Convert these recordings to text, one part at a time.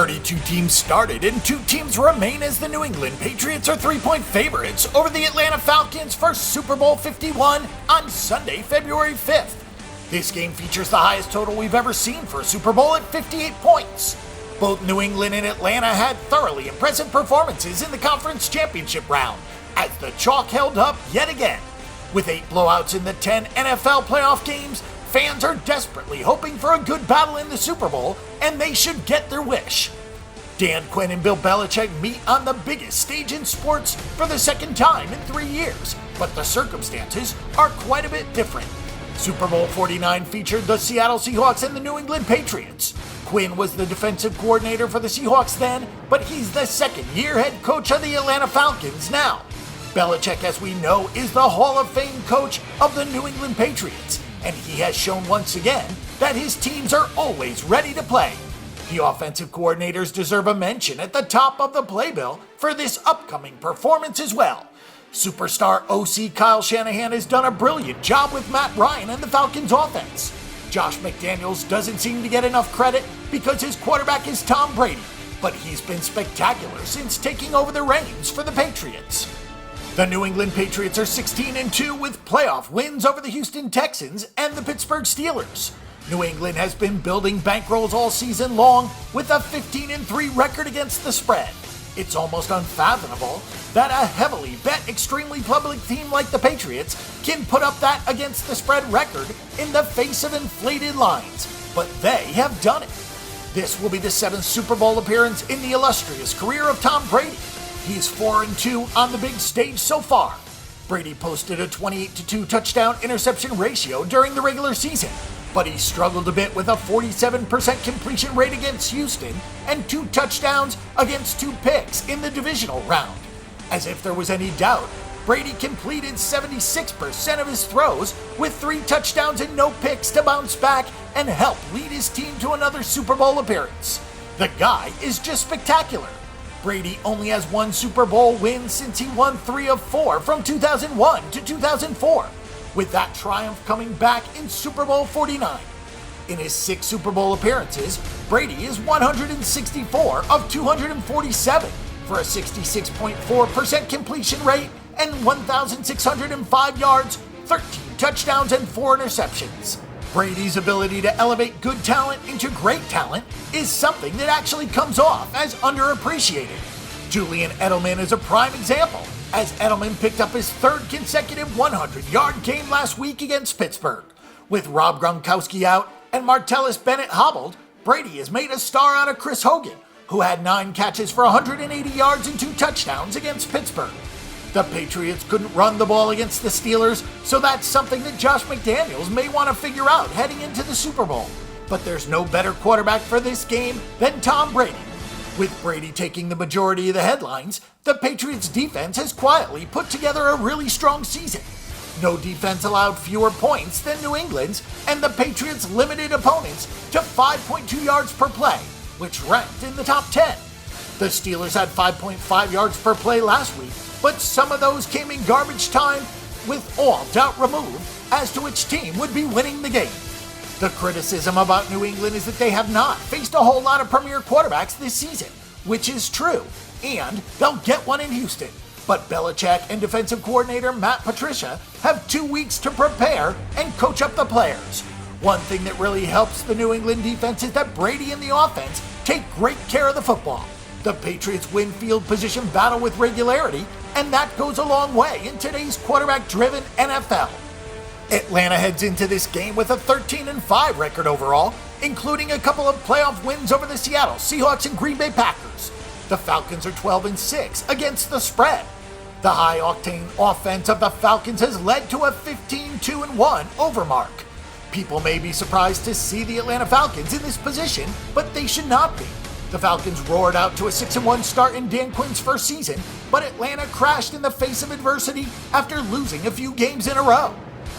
32 teams started and 2 teams remain as the New England Patriots are 3-point favorites over the Atlanta Falcons for Super Bowl 51 on Sunday, February 5th. This game features the highest total we've ever seen for a Super Bowl at 58 points. Both New England and Atlanta had thoroughly impressive performances in the conference championship round, as the chalk held up yet again. With 8 blowouts in the 10 NFL playoff games, fans are desperately hoping for a good battle in the Super Bowl, and they should get their wish. Dan Quinn and Bill Belichick meet on the biggest stage in sports for the second time in 3 years, but the circumstances are quite a bit different. Super Bowl 49 featured the Seattle Seahawks and the New England Patriots. Quinn was the defensive coordinator for the Seahawks then, but he's the second-year head coach of the Atlanta Falcons now. Belichick, as we know, is the Hall of Fame coach of the New England Patriots, and he has shown once again that his teams are always ready to play. The offensive coordinators deserve a mention at the top of the playbill for this upcoming performance as well. Superstar OC Kyle Shanahan has done a brilliant job with Matt Ryan and the Falcons offense. Josh McDaniels doesn't seem to get enough credit because his quarterback is Tom Brady, but he's been spectacular since taking over the reins for the Patriots. The New England Patriots are 16-2 with playoff wins over the Houston Texans and the Pittsburgh Steelers. New England has been building bankrolls all season long with a 15-3 record against the spread. It's almost unfathomable that a heavily bet, extremely public team like the Patriots can put up that against the spread record in the face of inflated lines, but they have done it. This will be the 7th Super Bowl appearance in the illustrious career of Tom Brady. He's 4-2 on the big stage so far. Brady posted a 28-2 touchdown-interception ratio during the regular season, but he struggled a bit with a 47% completion rate against Houston and 2 touchdowns against 2 picks in the divisional round. As if there was any doubt, Brady completed 76% of his throws with 3 touchdowns and no picks to bounce back and help lead his team to another Super Bowl appearance. The guy is just spectacular. Brady only has 1 Super Bowl win since he won 3 of 4 from 2001 to 2004, with that triumph coming back in Super Bowl 49. In his 6 Super Bowl appearances, Brady is 164 of 247 for a 66.4% completion rate and 1,605 yards, 13 touchdowns, and 4 interceptions. Brady's ability to elevate good talent into great talent is something that actually comes off as underappreciated. Julian Edelman is a prime example, as Edelman picked up his 3rd consecutive 100-yard game last week against Pittsburgh. With Rob Gronkowski out and Martellus Bennett hobbled, Brady has made a star out of Chris Hogan, who had 9 catches for 180 yards and 2 touchdowns against Pittsburgh. The Patriots couldn't run the ball against the Steelers, so that's something that Josh McDaniels may want to figure out heading into the Super Bowl. But there's no better quarterback for this game than Tom Brady. With Brady taking the majority of the headlines, the Patriots defense has quietly put together a really strong season. No defense allowed fewer points than New England's, and the Patriots limited opponents to 5.2 yards per play, which ranked in the top 10. The Steelers had 5.5 yards per play last week, but some of those came in garbage time with all doubt removed as to which team would be winning the game. The criticism about New England is that they have not faced a whole lot of premier quarterbacks this season, which is true, and they'll get one in Houston. But Belichick and defensive coordinator Matt Patricia have 2 weeks to prepare and coach up the players. One thing that really helps the New England defense is that Brady and the offense take great care of the football. The Patriots win field position battle with regularity, and that goes a long way in today's quarterback-driven NFL. Atlanta heads into this game with a 13-5 record overall, including a couple of playoff wins over the Seattle Seahawks and Green Bay Packers. The Falcons are 12-6 against the spread. The high-octane offense of the Falcons has led to a 15-2-1 overmark. People may be surprised to see the Atlanta Falcons in this position, but they should not be. The Falcons roared out to a 6-1 start in Dan Quinn's first season, but Atlanta crashed in the face of adversity after losing a few games in a row.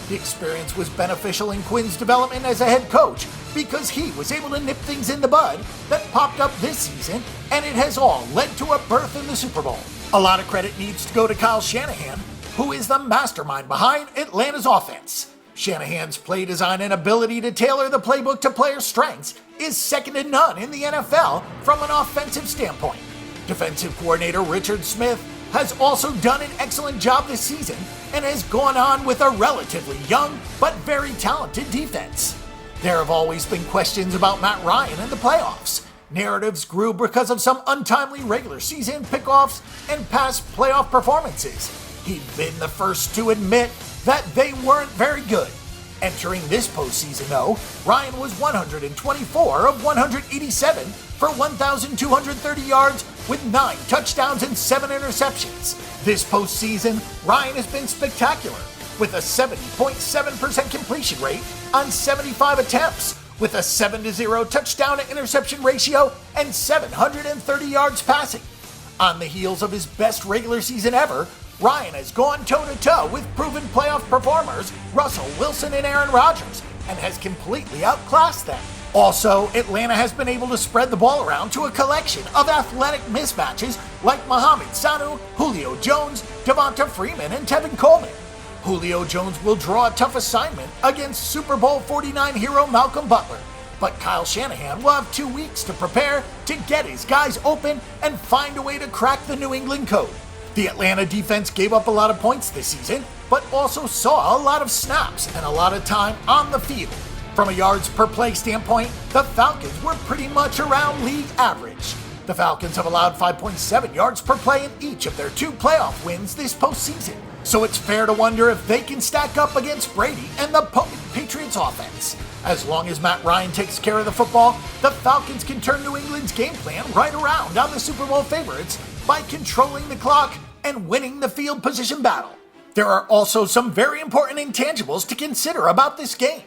The experience was beneficial in Quinn's development as a head coach because he was able to nip things in the bud that popped up this season, and it has all led to a berth in the Super Bowl. A lot of credit needs to go to Kyle Shanahan, who is the mastermind behind Atlanta's offense. Shanahan's play design and ability to tailor the playbook to player strengths is second to none in the NFL from an offensive standpoint. Defensive coordinator Richard Smith has also done an excellent job this season and has gone on with a relatively young but very talented defense. There have always been questions about Matt Ryan in the playoffs. Narratives grew because of some untimely regular season pickoffs and past playoff performances. He'd been the first to admit that they weren't very good. Entering this postseason, though, Ryan was 124 of 187 for 1,230 yards with 9 touchdowns and 7 interceptions. This postseason, Ryan has been spectacular, with a 70.7% completion rate on 75 attempts, with a 7-0 touchdown to interception ratio and 730 yards passing. On the heels of his best regular season ever, Ryan has gone toe-to-toe with proven playoff performers Russell Wilson and Aaron Rodgers and has completely outclassed them. Also, Atlanta has been able to spread the ball around to a collection of athletic mismatches like Mohamed Sanu, Julio Jones, Devonta Freeman, and Tevin Coleman. Julio Jones will draw a tough assignment against Super Bowl 49 hero Malcolm Butler, but Kyle Shanahan will have 2 weeks to prepare to get his guys open and find a way to crack the New England code. The Atlanta defense gave up a lot of points this season, but also saw a lot of snaps and a lot of time on the field. From a yards per play standpoint, the Falcons were pretty much around league average. The Falcons have allowed 5.7 yards per play in each of their 2 playoff wins this postseason, so it's fair to wonder if they can stack up against Brady and the potent Patriots offense. As long as Matt Ryan takes care of the football, the Falcons can turn New England's game plan right around on the Super Bowl favorites by controlling the clock and winning the field position battle. There are also some very important intangibles to consider about this game.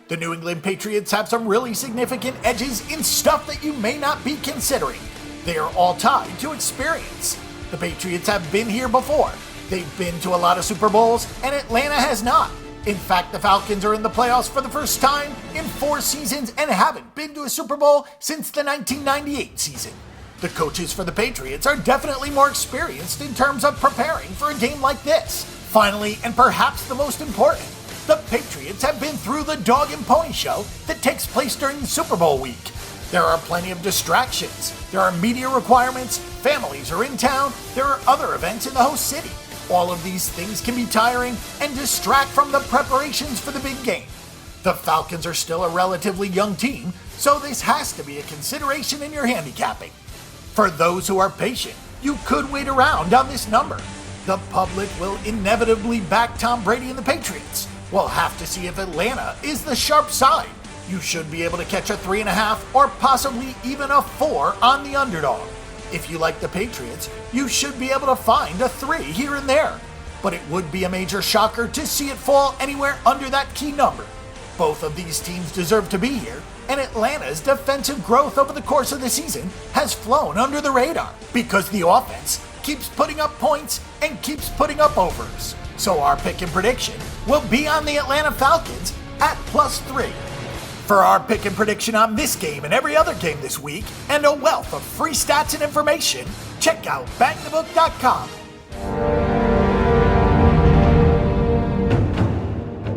The New England Patriots have some really significant edges in stuff that you may not be considering. They are all tied to experience. The Patriots have been here before. They've been to a lot of Super Bowls, and Atlanta has not. In fact, the Falcons are in the playoffs for the first time in 4 seasons and haven't been to a Super Bowl since the 1998 season. The coaches for the Patriots are definitely more experienced in terms of preparing for a game like this. Finally, and perhaps the most important, the Patriots have been through the dog and pony show that takes place during the Super Bowl week. There are plenty of distractions. There are media requirements, families are in town, there are other events in the host city. All of these things can be tiring and distract from the preparations for the big game. The Falcons are still a relatively young team, so this has to be a consideration in your handicapping. For those who are patient, you could wait around on this number. The public will inevitably back Tom Brady and the Patriots. We'll have to see if Atlanta is the sharp side. You should be able to catch a 3.5 or possibly even a 4 on the underdog. If you like the Patriots, you should be able to find a 3 here and there. But it would be a major shocker to see it fall anywhere under that key number. Both of these teams deserve to be here, and Atlanta's defensive growth over the course of the season has flown under the radar because the offense keeps putting up points and keeps putting up overs. So our pick and prediction will be on the Atlanta Falcons at +3. For our pick and prediction on this game and every other game this week, and a wealth of free stats and information, check out bangthebook.com